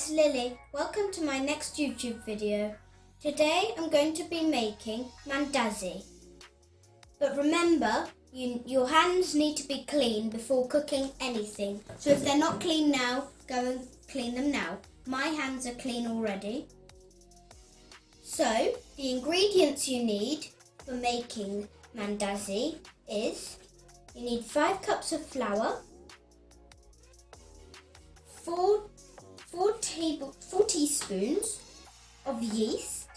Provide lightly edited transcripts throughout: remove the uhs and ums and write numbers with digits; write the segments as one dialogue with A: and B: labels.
A: it's Lily. Welcome to my next YouTube video. Today I'm going to be making Mandazis. But remember, your hands need to be clean before cooking anything. So if they're not clean now, go and clean them now. My hands are clean already. So the ingredients you need for making Mandazis is you need 5 cups of flour, 4 teaspoons of yeast,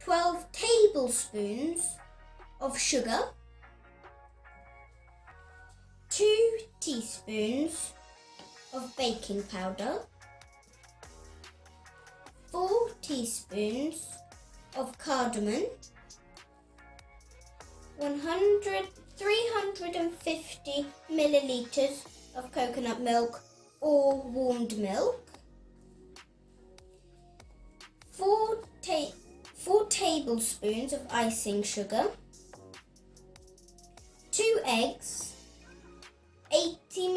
A: 12 tablespoons of sugar, 2 teaspoons of baking powder, 4 teaspoons of cardamom, 350 milliliters of coconut milk or warmed milk, 4 tablespoons of icing sugar, 2 eggs, 80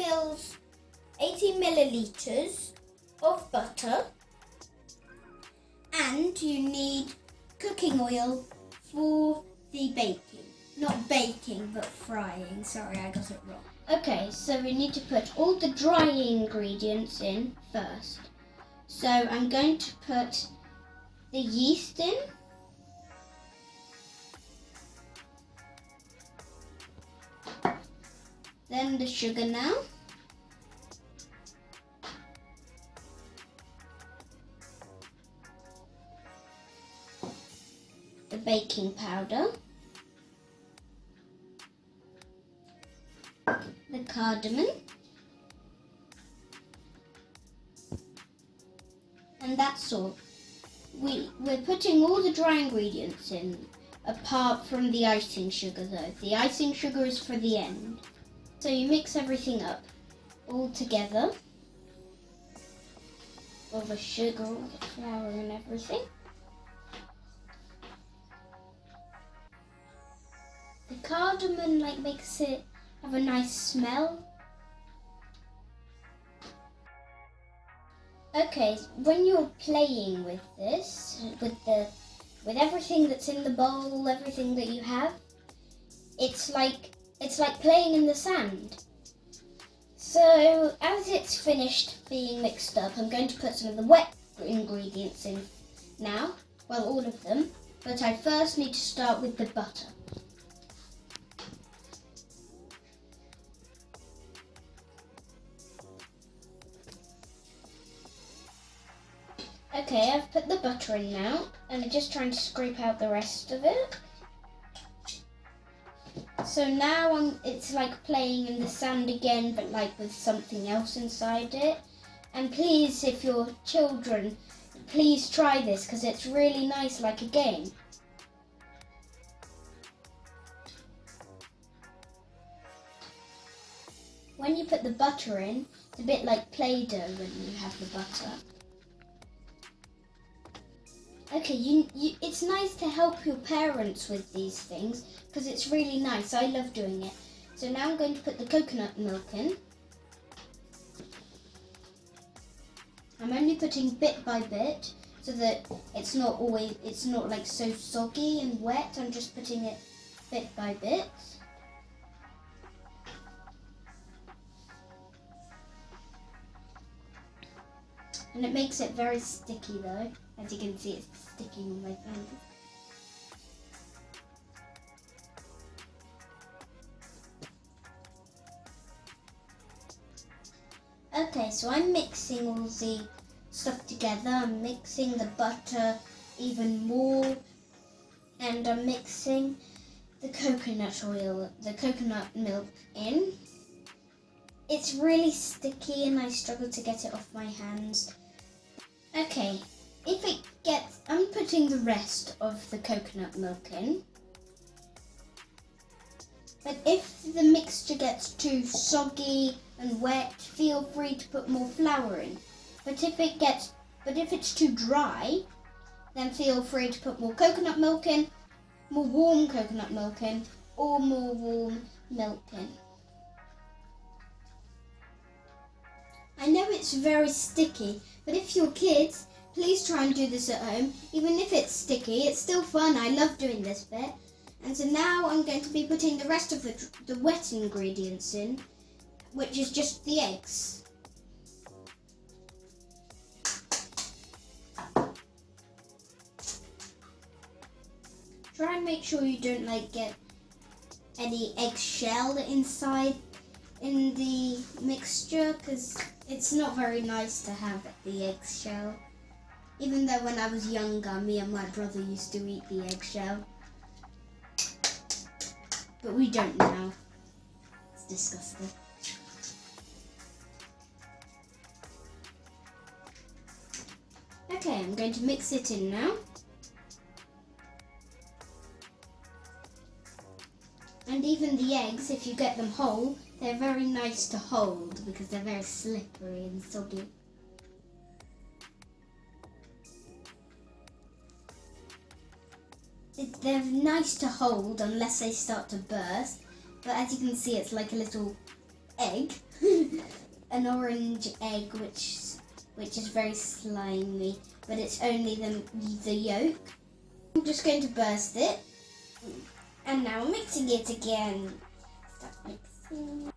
A: milliliters of butter, and you need cooking oil for the baking. Not baking, but frying. Sorry, I got it wrong. Okay, so we need to put all the dry ingredients in first. So I'm going to put the yeast in. Then the sugar now. The baking powder. The cardamom, and that's all. We're putting all the dry ingredients in, apart from the icing sugar though. The icing sugar is for the end. So you mix everything up all together, all the sugar, all the flour and everything. The cardamom makes it have a nice smell. Okay, when you're playing with this, with everything that's in the bowl, everything that you have, it's like playing in the sand. So as it's finished being mixed up, I'm going to put some of the wet ingredients in now. Well, all of them, but I first need to start with the butter. Okay, I've put the butter in now, and I'm just trying to scrape out the rest of it. So now it's like playing in the sand again, but with something else inside it. And please, if you're children, please try this, because it's really nice, like a game. When you put the butter in, it's a bit like Play-Doh when you have the butter. Okay, it's nice to help your parents with these things because it's really nice. I love doing it. So now I'm going to put the coconut milk in. I'm only putting bit by bit so that it's not so soggy and wet. I'm just putting it bit by bit. And it makes it very sticky though. As you can see, it's sticking on my fingers. Okay, so I'm mixing all the stuff together. I'm mixing the butter even more. And I'm mixing the coconut milk in. It's really sticky and I struggle to get it off my hands. Okay, I'm putting the rest of the coconut milk in. But if the mixture gets too soggy and wet, feel free to put more flour in. But if it's too dry, then feel free to put more coconut milk in, more warm coconut milk in, or more warm milk in. I know it's very sticky, but if you're kids, please try and do this at home. Even if it's sticky, it's still fun. I love doing this bit. And so now I'm going to be putting the rest of the wet ingredients in, which is just the eggs. Try and make sure you don't get any eggshell inside in the mixture, because it's not very nice to have the eggshell. Even though when I was younger, me and my brother used to eat the eggshell. But we don't now. It's disgusting. Okay, I'm going to mix it in now. And even the eggs, if you get them whole, they're very nice to hold because they're very slippery and soggy. They're nice to hold unless they start to burst. But as you can see, it's like a little egg. An orange egg which is very slimy, but it's only the yolk. I'm just going to burst it. And now I'm mixing it again. Start mixing.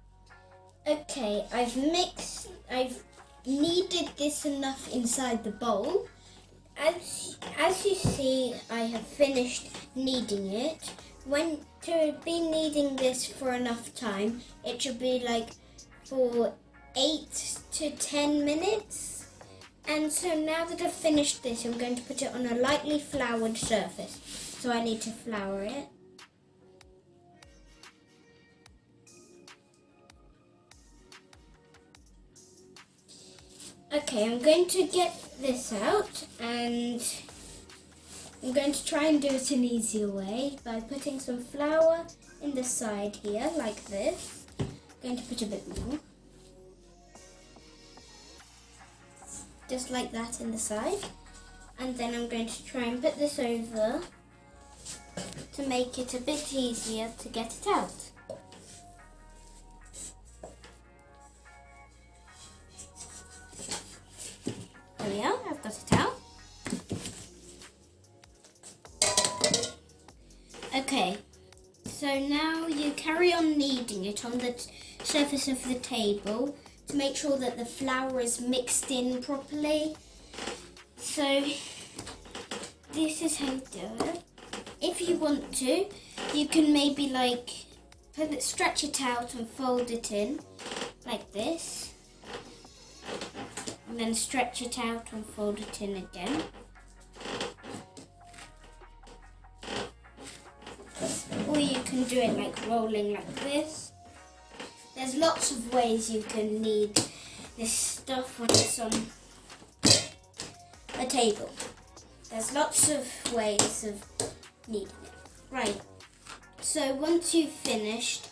A: Okay, I've kneaded this enough inside the bowl. As you see, I have finished kneading it. When to be kneading this for enough time, it should be for 8 to 10 minutes. And so now that I've finished this, I'm going to put it on a lightly floured surface. So I need to flour it. Okay, I'm going to get this out and I'm going to try and do it an easier way by putting some flour in the side here, like this. I'm going to put a bit more. Just like that in the side. And then I'm going to try and put this over to make it a bit easier to get it out. There we are, I've got it out. Okay, so now you carry on kneading it on the surface of the table to make sure that the flour is mixed in properly. So this is how you do it. If you want to, you can maybe stretch it out and fold it in like this. And then stretch it out and fold it in again. Or you can do it rolling like this. There's lots of ways you can knead this stuff when it's on a table. There's lots of ways of kneading it. Right, so once you've finished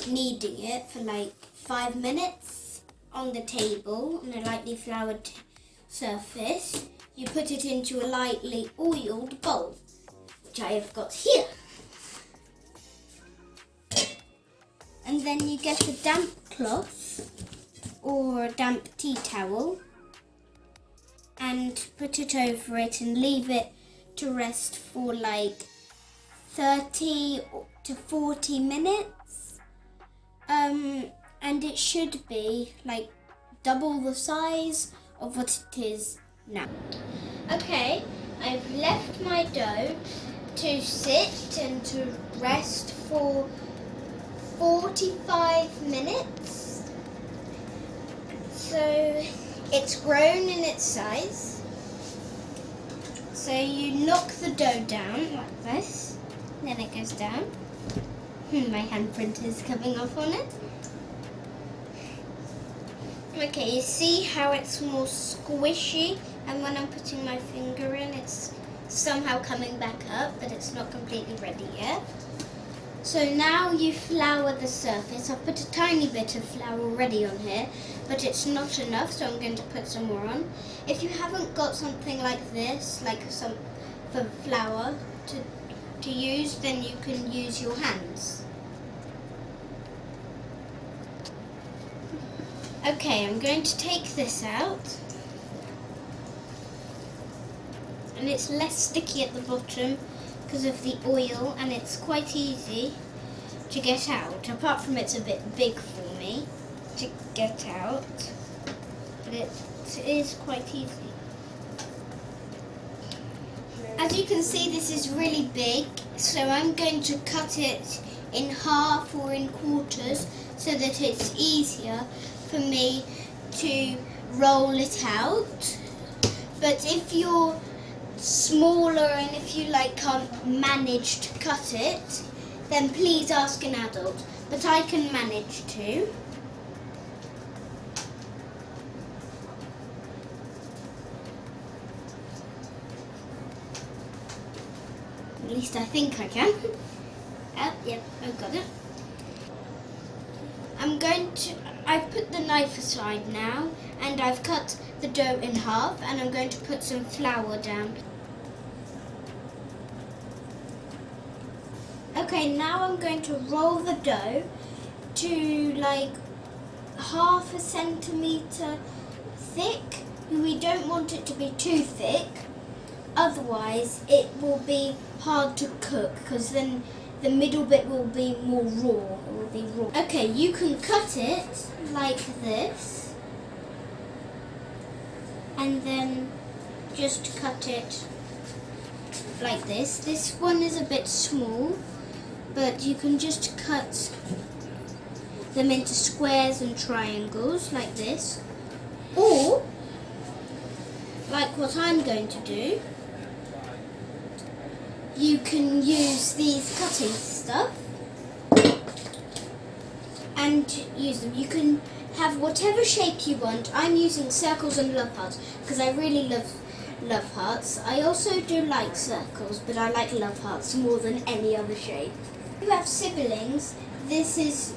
A: kneading it for 5 minutes on the table on a lightly floured surface, you put it into a lightly oiled bowl, which I have got here. And then you get a damp cloth or a damp tea towel and put it over it and leave it to rest for 30 to 40 minutes. And it should be double the size of what it is now. Okay, I've left my dough to sit and to rest for 45 minutes. So it's grown in its size. So you knock the dough down like this, then it goes down. My handprint is coming off on it. Okay, you see how it's more squishy, and when I'm putting my finger in, it's somehow coming back up, but it's not completely ready yet. So now you flour the surface. I've put a tiny bit of flour already on here, but it's not enough, so I'm going to put some more on. If you haven't got something like this, some for flour to use, then you can use your hands. Okay, I'm going to take this out. And it's less sticky at the bottom because of the oil, and it's quite easy to get out. Apart from it's a bit big for me to get out, but it is quite easy. As you can see, this is really big, so I'm going to cut it in half or in quarters so that it's easier for me to roll it out. But if you're smaller and if you can't manage to cut it, then please ask an adult. But I can manage to. At least I think I can. Oh, yep, I've got it. I've put the knife aside now, and I've cut the dough in half, and I'm going to put some flour down. Okay, now I'm going to roll the dough to half a centimetre thick. We don't want it to be too thick, otherwise it will be hard to cook, because then the middle bit will be more raw. It will be raw. Okay, you can cut it like this, and then just cut it like this. This one is a bit small, but you can just cut them into squares and triangles like this, or like what I'm going to do, you can use these cutting stuff and use them. You can have whatever shape you want. I'm using circles and love hearts because I really love hearts. I also do like circles, but I like love hearts more than any other shape. If you have siblings, this is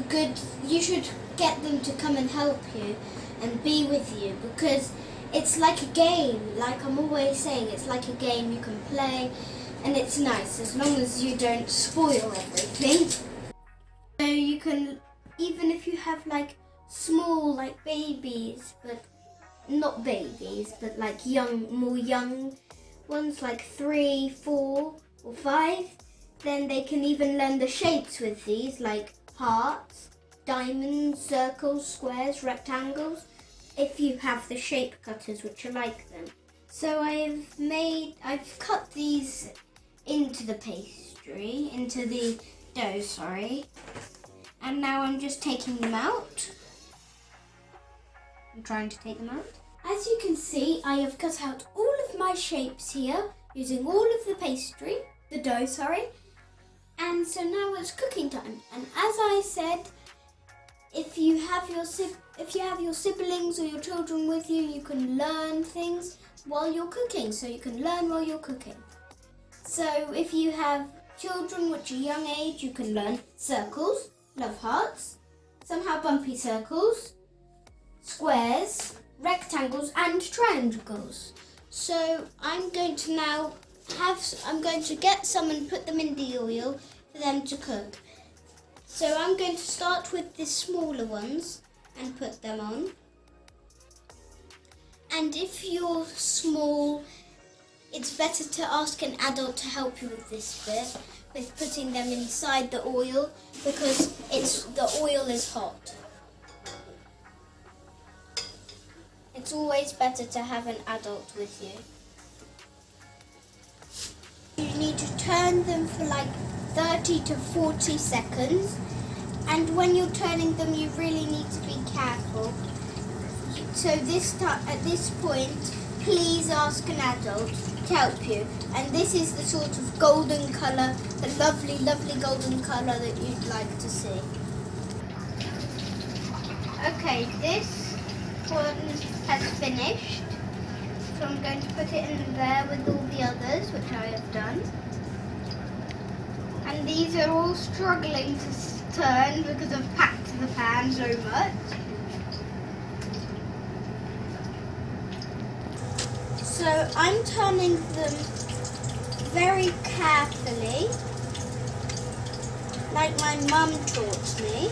A: good. You should get them to come and help you and be with you, because it's like a game. Like I'm always saying, it's like a game you can play, and it's nice as long as you don't spoil everything. So you can, even if you have small babies, but not babies, but more young ones, 3, 4 or 5, then they can even learn the shapes with these, like hearts, diamonds, circles, squares, rectangles, if you have the shape cutters, which are like them. So I've cut these into the pastry, into the dough, sorry. And now I'm just taking them out. I'm trying to take them out. As you can see, I have cut out all of my shapes here using all of the pastry, the dough, sorry. And so now it's cooking time. And as I said, if you have your siblings or your children with you, you can learn things while you're cooking. So you can learn while you're cooking. So if you have children which are young age, you can learn circles, love hearts, somehow bumpy circles, squares, rectangles and triangles. So I'm going to get some and put them in the oil for them to cook. So I'm going to start with the smaller ones and put them on. And if you're small, it's better to ask an adult to help you with this bit, with putting them inside the oil, because the oil is hot. It's always better to have an adult with you. You need to turn them for 30 to 40 seconds. And when you're turning them, you really need to be careful. So at this point, please ask an adult to help you. And this is the sort of golden colour, the lovely, lovely golden colour that you'd like to see. Okay, this one has finished. So I'm going to put it in there with all the others, which I have done. And these are all struggling to turn because I've packed the pan so much. So I'm turning them very carefully, like my mum taught me.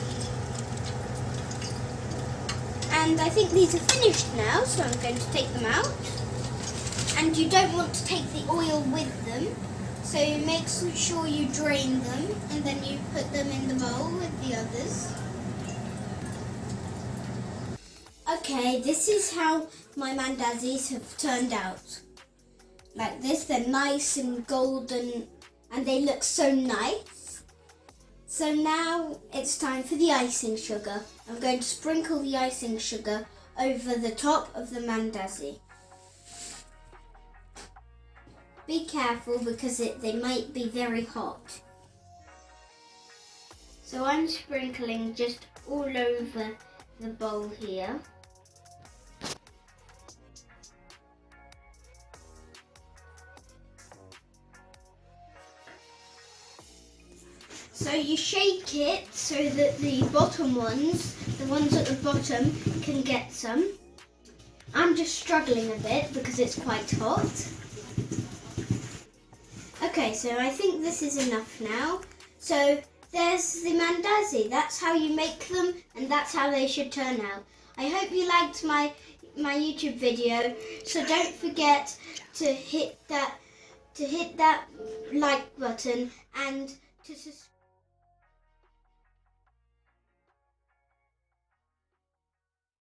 A: And I think these are finished now, so I'm going to take them out. And you don't want to take the oil with them, so make sure you drain them and then you put them in the bowl with the others. Okay, this is how my Mandazis have turned out. Like this, they're nice and golden and they look so nice. So now it's time for the icing sugar. I'm going to sprinkle the icing sugar over the top of the Mandazi. Be careful because they might be very hot. So I'm sprinkling just all over the bowl here. So you shake it so that the bottom ones, the ones at the bottom, can get some. I'm just struggling a bit because it's quite hot. Okay, so I think this is enough now. So there's the Mandazi. That's how you make them and that's how they should turn out. I hope you liked my YouTube video. So don't forget to hit that like button and to subscribe.